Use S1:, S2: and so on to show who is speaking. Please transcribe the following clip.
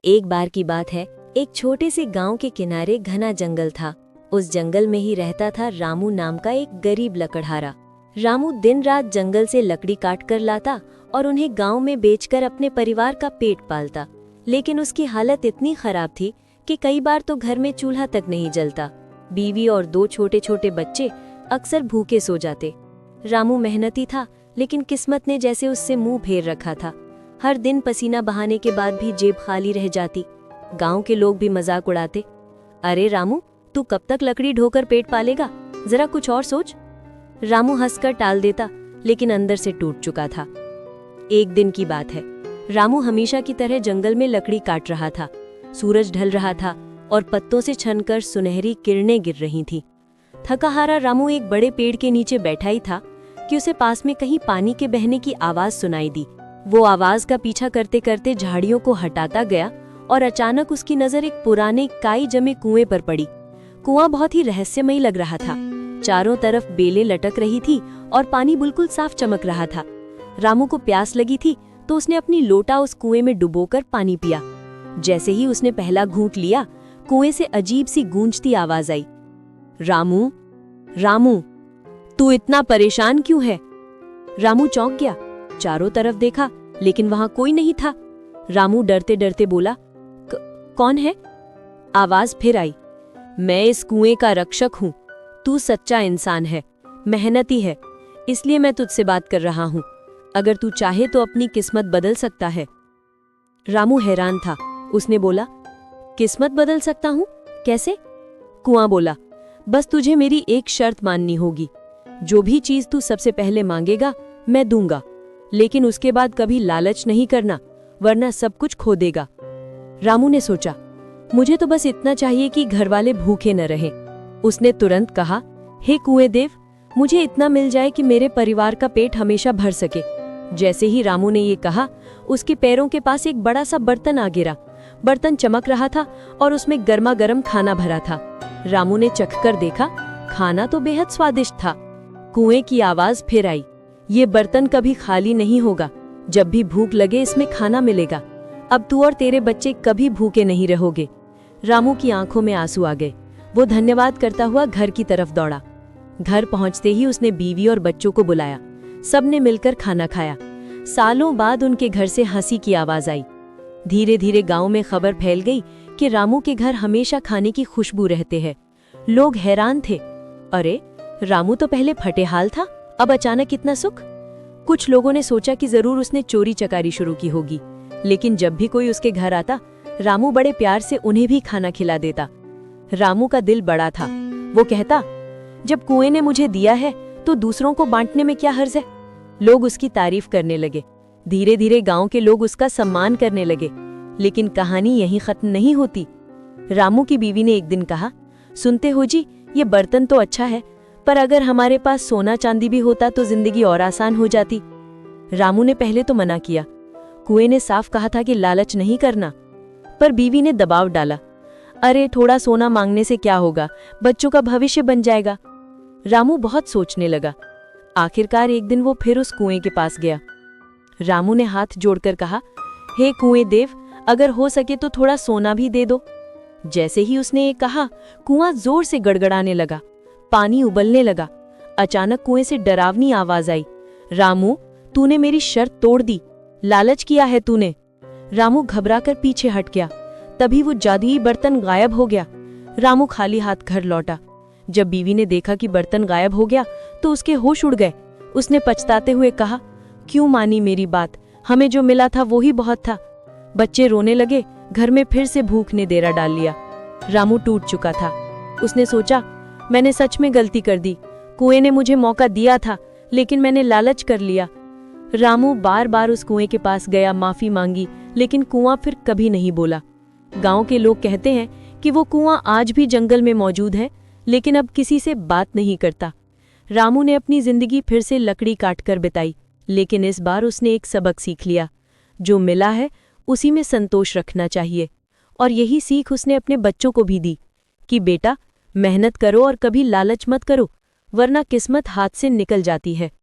S1: एक बार की बात है, एक छोटे से गांव के किनारे घना जंगल था। उस जंगल में ही रहता था रामू नाम का एक गरीब लकड़हारा। रामू दिन रात जंगल से लकड़ी काट कर लाता और उन्हें गांव में बेचकर अपने परिवार का पेट पालता। लेकिन उसकी हालत इतनी खराब थी कि कई बार तो घर में चूल्हा तक नहीं जलता। बीवी और 2 छोटे छोटे बच्चे अक्सर भूखे सो जाते। रामू मेहनती था, लेकिन किस्मत ने जैसे उससे मुंह फेर रखा था। हर दिन पसीना बहाने के बाद भी जेब खाली रह जाती। गांव के लोग भी मजाक उड़ाते, अरे रामू, तू कब तक लकड़ी ढोकर पेट पालेगा, जरा कुछ और सोच। रामू हंसकर टाल देता, लेकिन अंदर से टूट चुका था। एक दिन की बात है, रामू हमेशा की तरह जंगल में लकड़ी काट रहा था। सूरज ढल रहा था और पत्तों से छनकर सुनहरी किरणें गिर रही थीं। थका हारा रामू एक बड़े पेड़ के नीचे बैठा ही था कि उसे पास में कहीं पानी के बहने की आवाज सुनाई दी। वो आवाज का पीछा करते करते झाड़ियों को हटाता गया और अचानक उसकी नजर एक पुराने काई जमे कुएं पर पड़ी। कुआं बहुत ही रहस्यमयी लग रहा था। चारों तरफ बेलें लटक रही थी और पानी बिल्कुल साफ चमक रहा था। रामू को प्यास लगी थी तो उसने अपनी लोटा उस कुएं में डुबोकर पानी पिया। जैसे ही उसने पहला घूंट लिया, कुएं से अजीब सी गूंजती आवाज आई, रामू, रामू, तू इतना परेशान क्यों है? रामू चौंक गया, चारों तरफ देखा, लेकिन वहां कोई नहीं था। रामू डरते डरते बोला, कौन है? आवाज फिर आई, मैं इस कुएं का रक्षक हूं। तू सच्चा इंसान है, मेहनती है, इसलिए मैं तुझसे बात कर रहा हूं। अगर तू चाहे तो अपनी किस्मत बदल सकता है। रामू हैरान था। उसने बोला, किस्मत बदल सकता हूं? कैसे? कुआं बोला, बस तुझे मेरी एक शर्त माननी होगी। जो भी चीज तू सबसे पहले मांगेगा मैं दूंगा, लेकिन उसके बाद कभी लालच नहीं करना, वरना सब कुछ खो देगा। रामू ने सोचा, मुझे तो बस इतना चाहिए कि घर वाले भूखे न रहें। उसने तुरंत कहा, हे कुएं देव, मुझे इतना मिल जाए कि मेरे परिवार का पेट हमेशा भर सके। जैसे ही रामू ने ये कहा, उसके पैरों के पास एक बड़ा सा बर्तन आ गिरा। बर्तन चमक रहा था और उसमें गर्मा गर्म खाना भरा था। रामू ने चखकर देखा, खाना तो बेहद स्वादिष्ट था। कुएं की आवाज फिर आई, ये बर्तन कभी खाली नहीं होगा। जब भी भूख लगे इसमें खाना मिलेगा। अब तू और तेरे बच्चे कभी भूखे नहीं रहोगे। रामू की आंखों में आंसू आ गए। वो धन्यवाद करता हुआ घर की तरफ दौड़ा। घर पहुंचते ही उसने बीवी और बच्चों को बुलाया। सबने मिलकर खाना खाया। सालों बाद उनके घर से हंसी की आवाज आई। धीरे धीरे गांव में खबर फैल गई कि रामू के घर हमेशा खाने की खुशबू रहते हैं। लोग हैरान थे, अरे रामू तो पहले फटेहाल था, अब अचानक इतना सुख। कुछ लोगों ने सोचा कि जरूर उसने चोरी चकारी शुरू की होगी, लेकिन जब भी कोई उसके घर आता, रामू बड़े प्यार से उन्हें भी खाना खिला देता। रामू का दिल बड़ा था। वो कहता, जब कुएं ने मुझे दिया है तो दूसरों को बांटने में क्या हर्ज है। लोग उसकी तारीफ करने लगे। धीरे धीरे गांव के लोग उसका सम्मान करने लगे। लेकिन कहानी यहीं खत्म नहीं होती। रामू की बीवी ने एक दिन कहा, सुनते हो जी, ये बर्तन तो अच्छा है, पर अगर हमारे पास सोना चांदी भी होता तो जिंदगी और आसान हो जाती। रामू ने पहले तो मना किया। कुएं ने साफ कहा था कि लालच नहीं करना, पर बीवी ने दबाव डाला, अरे थोड़ा सोना मांगने से क्या होगा, बच्चों का भविष्य बन जाएगा। रामू बहुत सोचने लगा। आखिरकार एक दिन वो फिर उस कुएं के पास गया। रामू ने हाथ जोड़कर कहा, हे कुएं देव, अगर हो सके तो थोड़ा सोना भी दे दो। जैसे ही उसने ये कहा, कुआं जोर से गड़गड़ाने लगा, पानी उबलने लगा। अचानक कुएं से डरावनी आवाज आई, रामू, तूने मेरी शर्त तोड़ दी, लालच किया है तूने। रामू घबराकर पीछे हट गया। तभी वो जादुई बर्तन गायब हो गया। रामू खाली हाथ घर लौटा। जब बीवी ने देखा कि बर्तन गायब हो गया तो उसके होश उड़ गए। उसने पछताते हुए कहा, क्यों मानी मेरी बात, हमें जो मिला था वो ही बहुत था। बच्चे रोने लगे। घर में फिर से भूख ने डेरा डाल लिया। रामू टूट चुका था। उसने सोचा, मैंने सच में गलती कर दी। कुएं ने मुझे मौका दिया था, लेकिन मैंने लालच कर लिया। रामू बार बार उस कुएं के पास गया, माफी मांगी, लेकिन कुआं फिर कभी नहीं बोला। गांव के लोग कहते हैं कि वो कुआं आज भी जंगल में मौजूद है, लेकिन अब किसी से बात नहीं करता। रामू ने अपनी जिंदगी फिर से लकड़ी काटकर बिताई, लेकिन इस बार उसने एक सबक सीख लिया, जो मिला है उसी में संतोष रखना चाहिए। और यही सीख उसने अपने बच्चों को भी दी कि बेटा, मेहनत करो और कभी लालच मत करो, वरना किस्मत हाथ से निकल जाती है।